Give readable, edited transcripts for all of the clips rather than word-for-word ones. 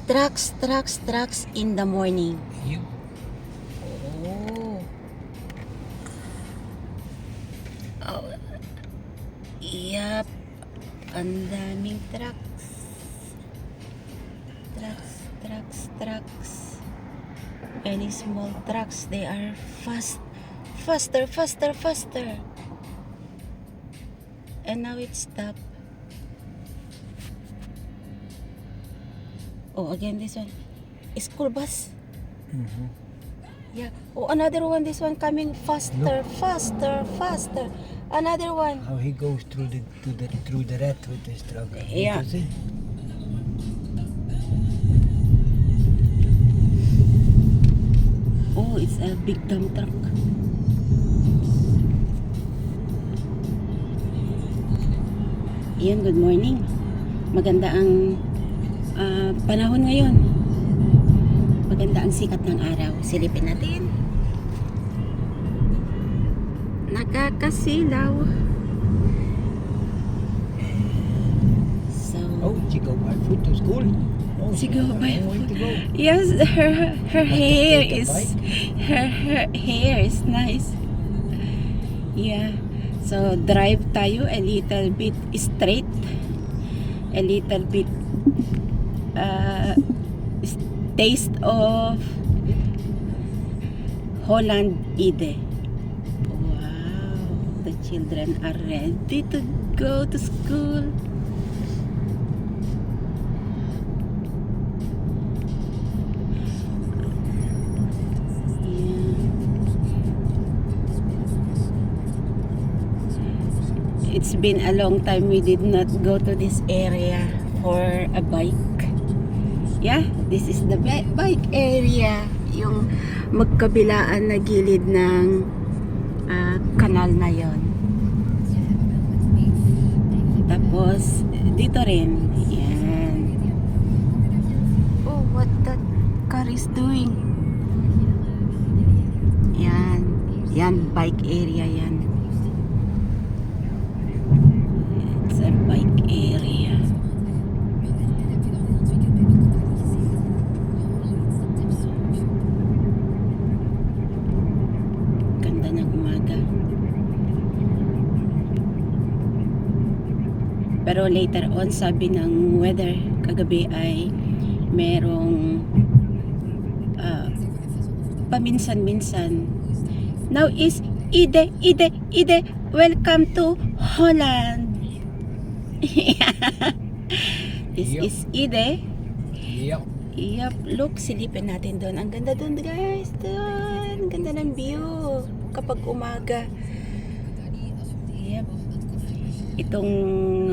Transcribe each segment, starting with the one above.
Trucks in the morning. Yep. Oh. Oh. Yep. Ang daming trucks. Trucks. Any small trucks, they are faster. And now it stopped. Oh, again this one. School bus. Mm-hmm. Yeah. Oh, another one. This one coming faster. Another one. How he goes through the rat with his truck. Yeah. You see? Oh, it's a big dump truck. Iyan, good morning. Maganda ang panahon ngayon. Maganda ang sikat ng araw. Silipin natin. Nakakasilaw. So, Oh, she go by foot to school. Oh, She go by foot. To go. yes, her hair take a is bike? her hair is nice. Yeah. So drive tayo a little bit straight, a little bit taste of Holland Ide. Wow, the children are ready to go to school. It's been a long time we did not go to this area for a bike. Yeah, this is the bike area. Yung magkabilaan na gilid ng kanal na yon. Tapos, dito rin. Yan. Oh, what that car is doing? Yan. Yan, bike area yan. It's a bike area. Ganda ng umaga. Pero later on, sabi ng weather kagabi ay merong paminsan-minsan. Now is Ide, welcome to Holland. This Yup. is Ide. Yep. Yup, look, silipin natin doon. Ang ganda doon, guys. Doon. Ang ganda ng view kapag umaga. Yep. Itong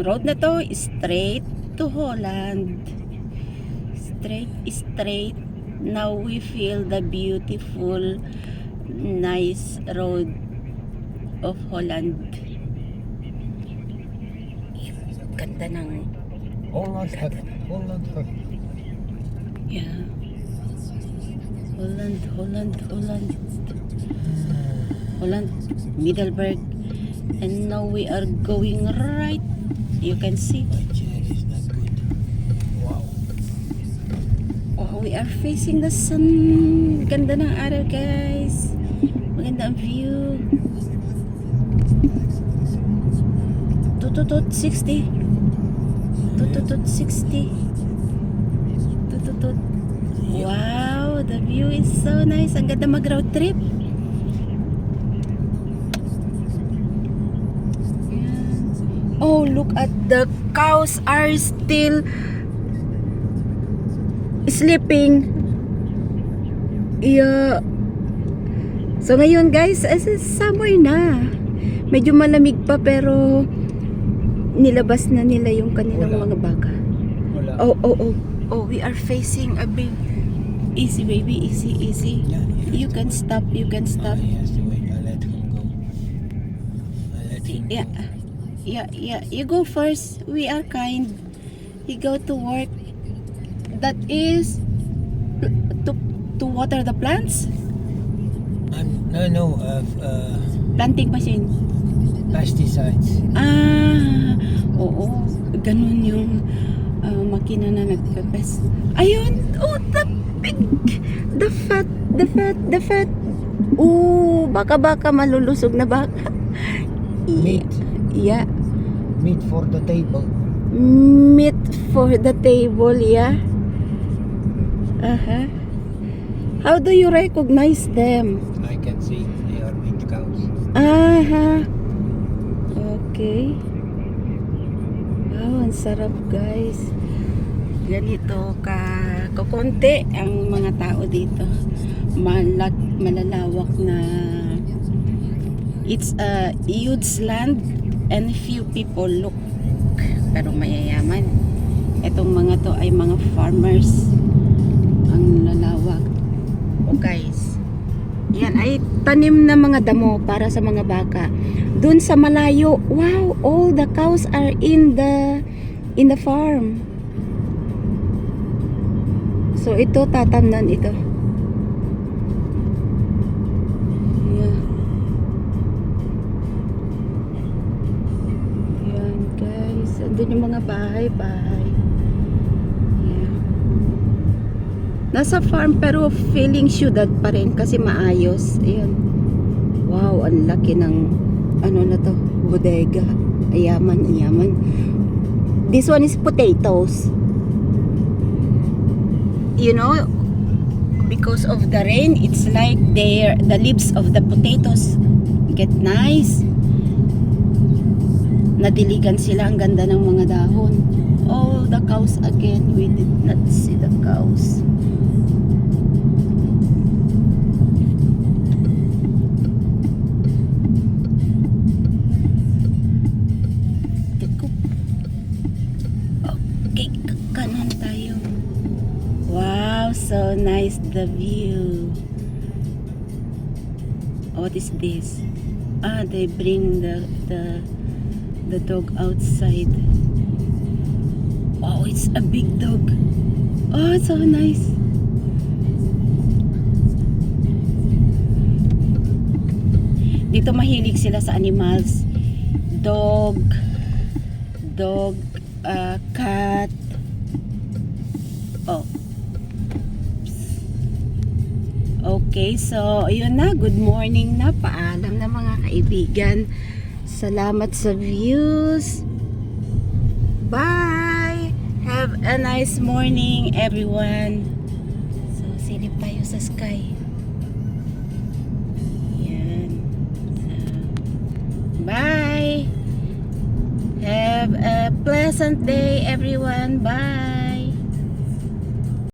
road na to is straight to Holland. Straight. Now we feel the beautiful, nice road of Holland. Ganda ng Holland. yeah. Holland, Middelburg. And now we are going right. You can see. My chair is not good. Wow. Oh, we are facing the sun. Ganda ng araw, guys. Maganda ang view. 60. 60. Wow, the view is so nice. Ang ganda mag-road trip. Oh, look at the cows are still sleeping. Yeah. So ngayon, guys, summer na. Medyo malamig pa pero nilabas na nila yung kanilang Wala. mga baka. Wala. Oh, we are facing a big easy, baby, easy. Yeah. You can stop. He has to wait. I let him go. Yeah, you go first. We are kind. You go to work. That is to water the plants. No. Planting machine. Pesticides. Oo. Ganun yung makina na nagpepes. Ayun! Oh, the pig! The fat! Oh, baka malulusog na baka. Meat. Yeah. Meat for the table. Meat for the table, yeah. Uh-huh. How do you recognize them? I can see they are meat cows. Aha. Okay. Wow, ang sarap guys. Ganito kukonti ang mga tao dito. Malalawak na it's a huge land and few people look pero mayayaman. Itong mga to ay mga farmers. Ang lalawak. Oh guys. Yan ay tanim na mga damo para sa mga baka. Doon sa malayo, wow, all the cows are in the farm. So ito tatamnan ito. Yeah. Yan guys, andun yung mga bahay. Yeah. Nasa farm pero feeling syudad pa rin kasi maayos. Ayan. Wow, ang laki ng ano na to, bodega. Ayaman. This one is potatoes. You know, because of the rain, it's like the leaves of the potatoes get nice. Nadiligan sila, ang ganda ng mga dahon. Oh, the cows again. We did not see the cows. Okay, kanan tayo. Wow, so nice the view. What is this? They bring the dog outside. Wow, it's a big dog. Oh, it's so nice. Dito mahilig sila sa animals. Dog, cat. Oh. Okay, so ayun na, good morning na, paalam na mga kaibigan. Salamat sa views. Bye! Have a nice morning everyone. So silip tayo sa sky. Yan. So, bye! Have a pleasant day everyone. Bye!